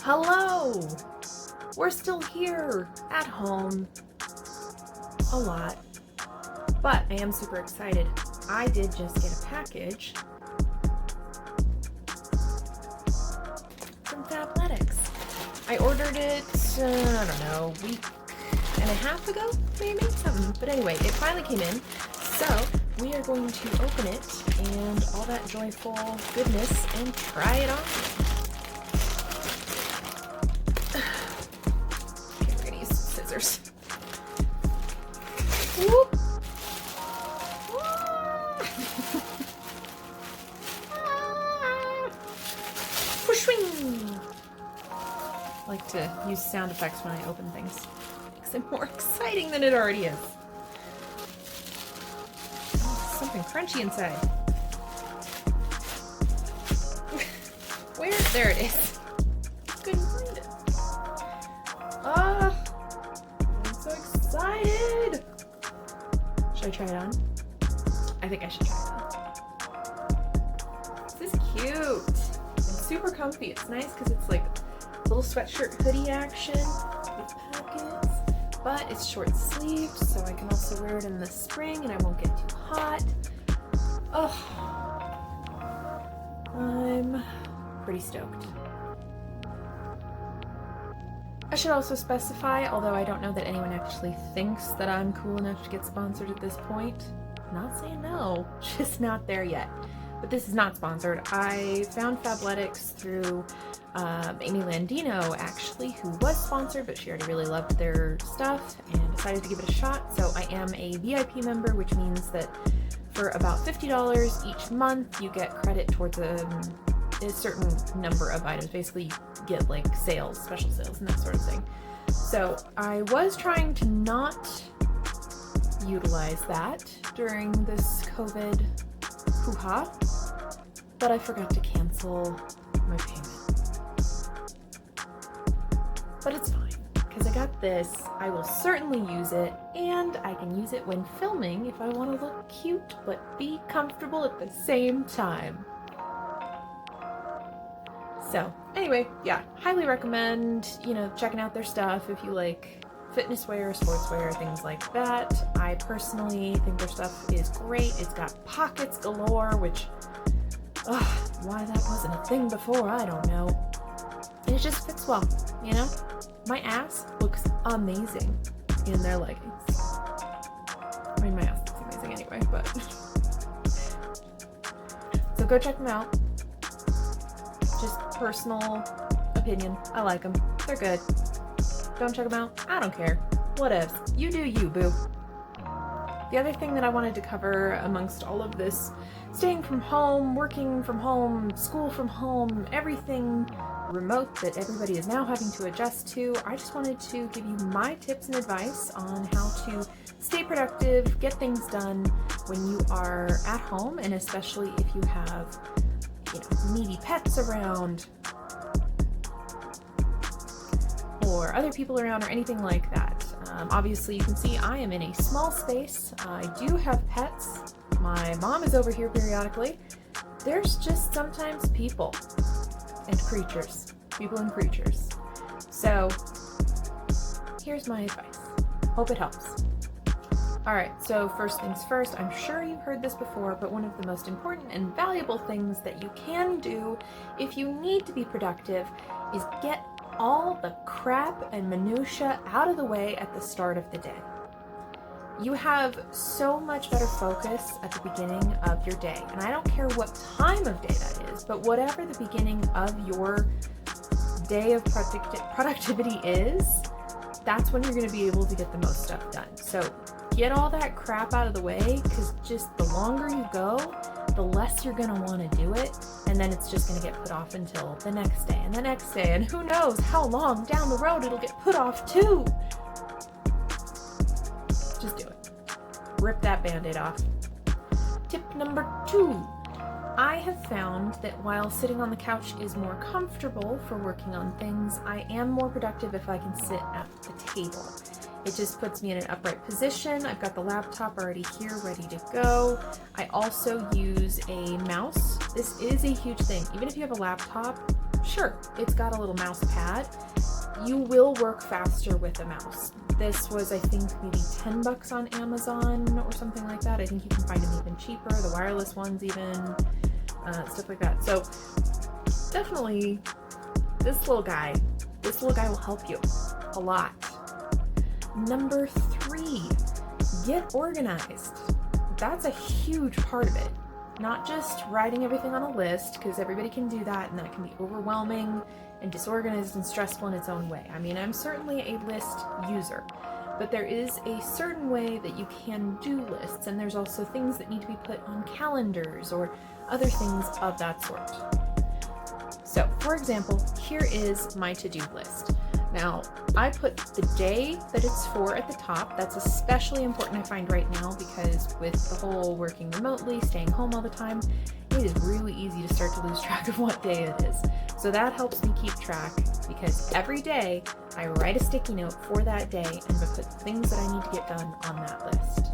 Hello! We're still here at home a lot, but I am super excited. I did just get a package from Fabletics. I ordered it, I don't know, a week and a half ago, maybe? Something. But anyway, it finally came in, so we are going to open it and all that joyful goodness and try it on. Okay, we're gonna use some scissors. Whoop. Whooshwing. I like to use sound effects when I open things. Makes it more exciting than it already is. Oh, something crunchy inside. Where? There it is. Couldn't find it. Ah, I'm so excited. Should I try it on? I think I should try it on. This is cute. And super comfy. It's nice because it's like little sweatshirt hoodie action with pockets, but it's short sleeved, so I can also wear it in the spring and I won't get too hot. Oh, I'm pretty stoked. I should also specify, although I don't know that anyone actually thinks that I'm cool enough to get sponsored at this point. I'm not saying no, just not there yet. But this is not sponsored. I found Fabletics through Amy Landino, actually, who was sponsored, but she already really loved their stuff and decided to give it a shot. So I am a VIP member, which means that for about $50 each month, you get credit towards a certain number of items. Basically, you get like sales, special sales, and that sort of thing. So I was trying to not utilize that during this COVID hoo-ha, but I forgot to cancel my payment. But it's fine, because I got this. I will certainly use it, and I can use it when filming if I want to look cute but be comfortable at the same time. So anyway, yeah, highly recommend, checking out their stuff if you like fitness wear, sportswear, things like that. I personally think their stuff is great. It's got pockets galore, which, why that wasn't a thing before, I don't know. And it just fits well, My ass looks amazing in their leggings. I mean, my ass looks amazing anyway, but. So go check them out. Just personal opinion. I like them. They're good. Don't check them out. I don't care. Whatevs. You do you, boo. The other thing that I wanted to cover amongst all of this staying from home, working from home, school from home, everything remote that everybody is now having to adjust to, I just wanted to give you my tips and advice on how to stay productive, get things done when you are at home, and especially if you have needy pets around or other people around or anything like that. Obviously, you can see I am in a small space. I do have pets. My mom is over here periodically. There's just sometimes people and creatures. People and creatures. So, here's my advice. Hope it helps. Alright, so first things first, I'm sure you've heard this before, but one of the most important and valuable things that you can do if you need to be productive is get all the crap and minutia out of the way at the start of the day. You have so much better focus at the beginning of your day, and I don't care what time of day that is, but whatever the beginning of your day of productivity is, that's when you're going to be able to get the most stuff done. So get all that crap out of the way, because just the longer you go, the less you're going to want to do it, and then it's just going to get put off until the next day and the next day, and who knows how long down the road it'll get put off too. Just do it. Rip that band-aid off. Tip number 2. I have found that while sitting on the couch is more comfortable for working on things, I am more productive if I can sit at the table. It just puts me in an upright position. I've got the laptop already here, ready to go. I also use a mouse. This is a huge thing. Even if you have a laptop, sure, it's got a little mouse pad. You will work faster with a mouse. This was, I think, maybe $10 on Amazon or something like that. I think you can find them even cheaper, the wireless ones even, stuff like that. So definitely this little guy will help you a lot. Number 3, get organized. That's a huge part of it. Not just writing everything on a list, because everybody can do that and that can be overwhelming and disorganized and stressful in its own way. I mean, I'm certainly a list user, but there is a certain way that you can do lists, and there's also things that need to be put on calendars or other things of that sort. So, for example, here is my to-do list. Now, I put the day that it's for at the top. That's especially important, I find, right now, because with the whole working remotely, staying home all the time, it is really easy to start to lose track of what day it is. So that helps me keep track, because every day I write a sticky note for that day and put things that I need to get done on that list.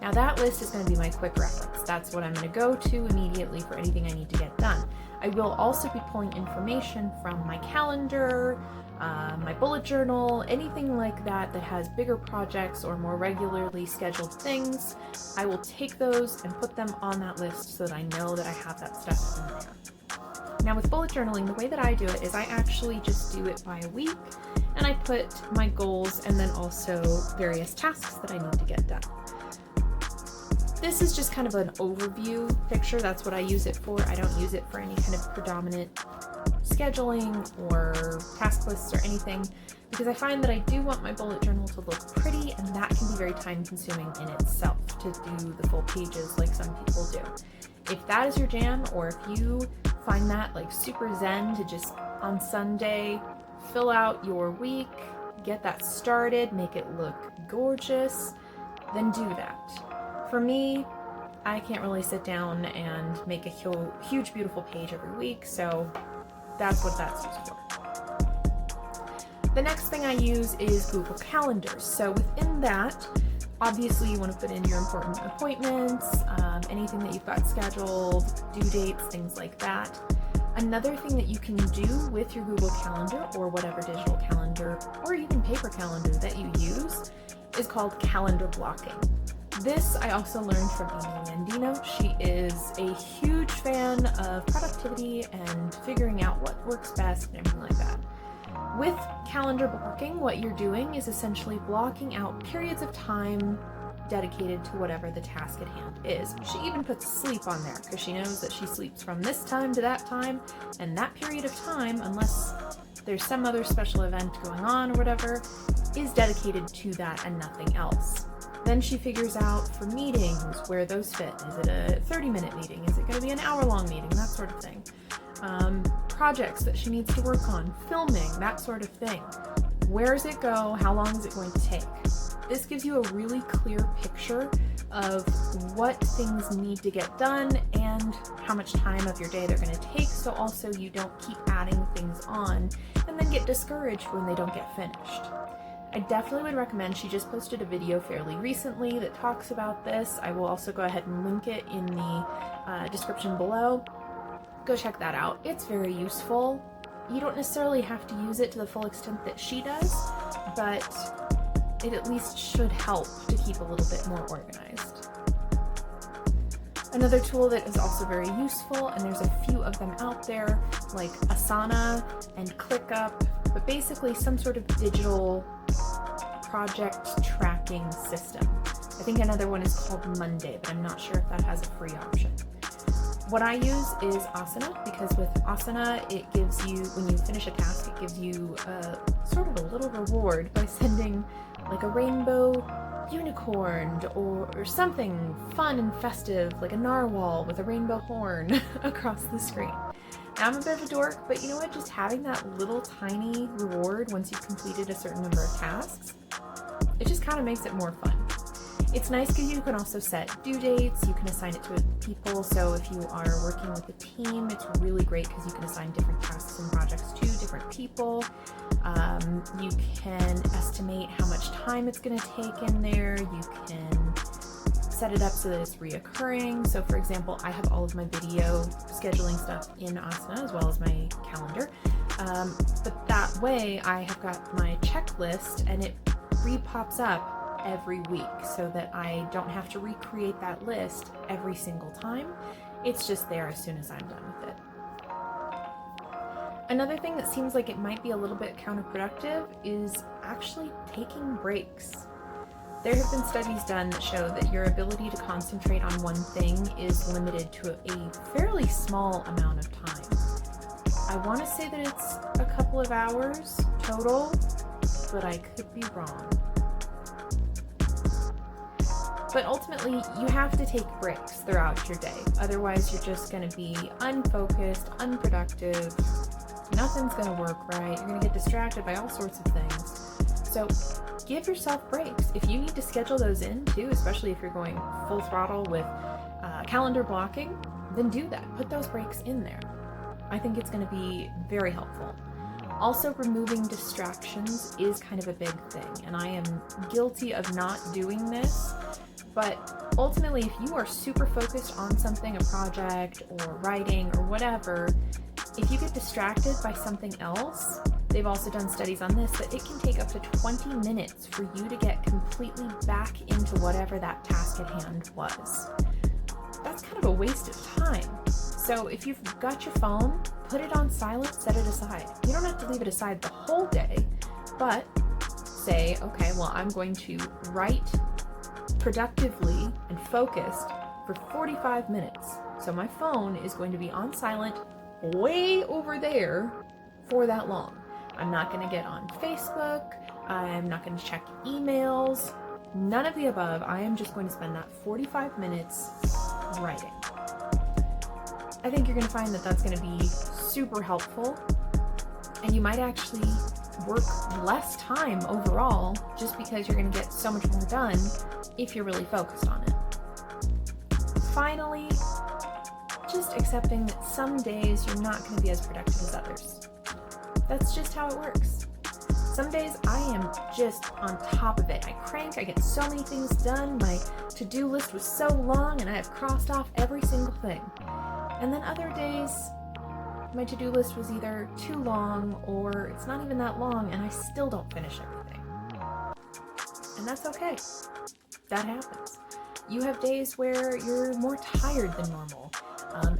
Now that list is going to be my quick reference. That's what I'm going to go to immediately for anything I need to get done. I will also be pulling information from my calendar, my bullet journal, anything like that that has bigger projects or more regularly scheduled things. I will take those and put them on that list so that I know that I have that stuff in there. Now with bullet journaling, the way that I do it is I actually just do it by a week, and I put my goals and then also various tasks that I need to get done. This is just kind of an overview picture. That's what I use it for. I don't use it for any kind of predominant scheduling or task lists or anything, because I find that I do want my bullet journal to look pretty, and that can be very time consuming in itself to do the full pages like some people do. If that is your jam, or if you find that like super zen to just on Sunday fill out your week, get that started, make it look gorgeous, then do that. For me, I can't really sit down and make a huge beautiful page every week, so that's what that's used for. The next thing I use is Google Calendars. So within that, obviously you want to put in your important appointments, anything that you've got scheduled, due dates, things like that. Another thing that you can do with your Google Calendar or whatever digital calendar or even paper calendar that you use is called calendar blocking. This I also learned from Amy Landino. She is a huge fan of productivity and figuring out what works best and everything like that. With calendar blocking, what you're doing is essentially blocking out periods of time dedicated to whatever the task at hand is. She even puts sleep on there because she knows that she sleeps from this time to that time, and that period of time, unless there's some other special event going on or whatever, is dedicated to that and nothing else. Then she figures out for meetings where those fit. Is it a 30-minute meeting? Is it going to be an hour-long meeting? That sort of thing. Projects that she needs to work on, filming, that sort of thing. Where does it go? How long is it going to take? This gives you a really clear picture of what things need to get done and how much time of your day they're going to take, so also you don't keep adding things on and then get discouraged when they don't get finished. I definitely would recommend, she just posted a video fairly recently that talks about this. I will also go ahead and link it in the description below. Go check that out. It's very useful. You don't necessarily have to use it to the full extent that she does, but it at least should help to keep a little bit more organized. Another tool that is also very useful, and there's a few of them out there, like Asana and ClickUp, but basically some sort of digital project tracking system. I think another one is called Monday, but I'm not sure if that has a free option. What I use is Asana, because with Asana, it gives you, when you finish a task, it gives you sort of a little reward by sending like a rainbow unicorn or something fun and festive, like a narwhal with a rainbow horn across the screen. Now, I'm a bit of a dork, but you know what? Just having that little tiny reward once you've completed a certain number of tasks, it just kind of makes it more fun. It's nice because you can also set due dates, you can assign it to people, so if you are working with a team, it's really great because you can assign different tasks and projects to different people. You can estimate how much time it's going to take in there. You can set it up so that it's reoccurring. So for example, I have all of my video scheduling stuff in Asana as well as my calendar. But that way I have got my checklist and it re-pops up every week so that I don't have to recreate that list every single time. It's just there as soon as I'm done with it. Another thing that seems like it might be a little bit counterproductive is actually taking breaks. There have been studies done that show that your ability to concentrate on one thing is limited to a fairly small amount of time. I want to say that it's a couple of hours total, but I could be wrong. But ultimately, you have to take breaks throughout your day. Otherwise, you're just going to be unfocused, unproductive. Nothing's going to work right. You're going to get distracted by all sorts of things. So give yourself breaks. If you need to schedule those in too, especially if you're going full throttle with calendar blocking, then do that. Put those breaks in there. I think it's going to be very helpful. Also, removing distractions is kind of a big thing, and I am guilty of not doing this. But ultimately, if you are super focused on something, a project or writing or whatever, if you get distracted by something else, they've also done studies on this, that it can take up to 20 minutes for you to get completely back into whatever that task at hand was. That's kind of a waste of time. So if you've got your phone, put it on silent, set it aside. You don't have to leave it aside the whole day, but say, okay, well, I'm going to write productively and focused for 45 minutes. So my phone is going to be on silent way over there for that long. I'm not going to get on Facebook. I'm not going to check emails. None of the above. I am just going to spend that 45 minutes writing. I think you're going to find that that's going to be super helpful, and you might actually work less time overall just because you're going to get so much more done if you're really focused on it. Finally, just accepting that some days you're not going to be as productive as others. That's just how it works. Some days I am just on top of it. I crank, I get so many things done. My to-do list was so long and I have crossed off every single thing. And then other days, my to-do list was either too long or it's not even that long and I still don't finish everything. And that's okay. That happens. You have days where you're more tired than normal.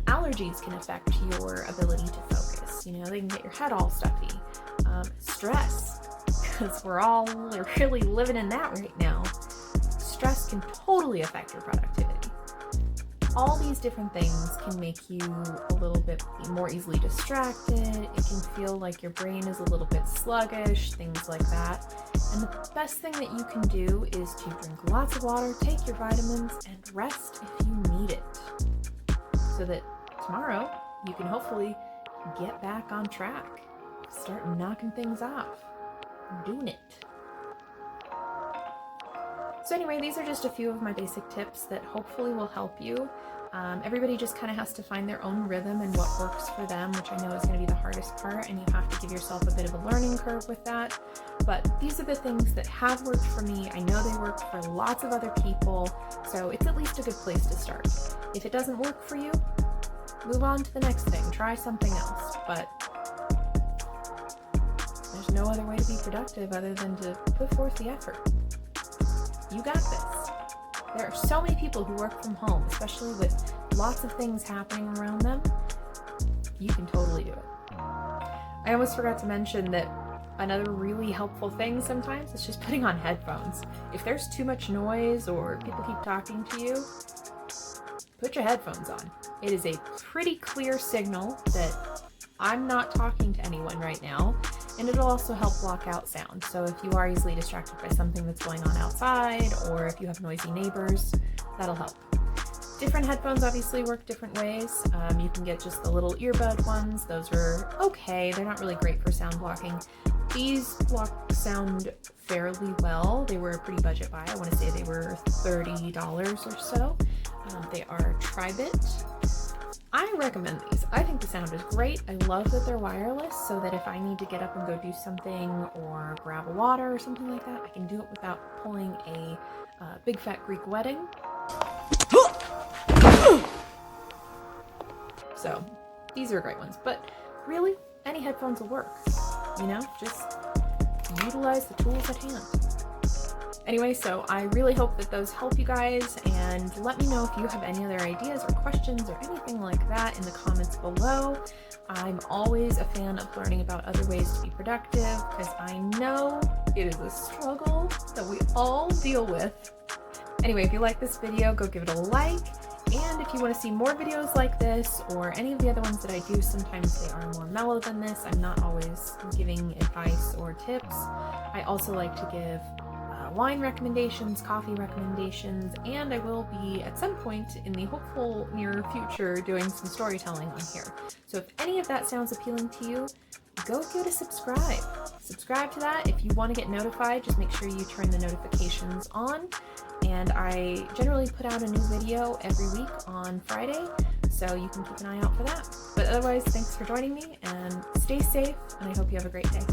Allergies can affect your ability to focus. You know, they can get your head all stuffy. Stress, because we're all really living in that right now. Stress can totally affect your productivity. All these different things can make you a little bit more easily distracted. It can feel like your brain is a little bit sluggish, things like that. And the best thing that you can do is to drink lots of water, take your vitamins, and rest if you need it. So that tomorrow you can hopefully get back on track. Start knocking things off. Doing it. So anyway, these are just a few of my basic tips that hopefully will help you. Everybody just kind of has to find their own rhythm and what works for them, which I know is going to be the hardest part, and you have to give yourself a bit of a learning curve with that. But these are the things that have worked for me. I know they work for lots of other people, so it's at least a good place to start. If it doesn't work for you, move on to the next thing. Try something else. But there's no other way to be productive other than to put forth the effort. You got this. There are so many people who work from home, especially with lots of things happening around them. You can totally do it. I almost forgot to mention that another really helpful thing sometimes is just putting on headphones. If there's too much noise or people keep talking to you, put your headphones on. It is a pretty clear signal that I'm not talking to anyone right now, and it'll also help block out sound. So if you are easily distracted by something that's going on outside, or if you have noisy neighbors, that'll help. Different headphones obviously work different ways. You can get just the little earbud ones. Those are okay. They're not really great for sound blocking. These block sound fairly well. They were a pretty budget buy. I want to say they were $30 or so. They are Tribit. I recommend these. I think the sound is great. I love that they're wireless so that if I need to get up and go do something or grab a water or something like that, I can do it without pulling a big fat Greek wedding. So these are great ones, but really any headphones will work, you know, just utilize the tools at hand. Anyway, so I really hope that those help you guys, and let me know if you have any other ideas or questions or anything like that in the comments below. I'm always a fan of learning about other ways to be productive because I know it is a struggle that we all deal with. Anyway, if you like this video, go give it a like. And if you want to see more videos like this or any of the other ones that I do, sometimes they are more mellow than this. I'm not always giving advice or tips. I also like to give wine recommendations, coffee recommendations, and I will be at some point in the hopeful near future doing some storytelling on here. So if any of that sounds appealing to you, go give it a subscribe. Subscribe to that. If you want to get notified, just make sure you turn the notifications on. And I generally put out a new video every week on Friday, so you can keep an eye out for that. But otherwise, thanks for joining me, and stay safe, and I hope you have a great day.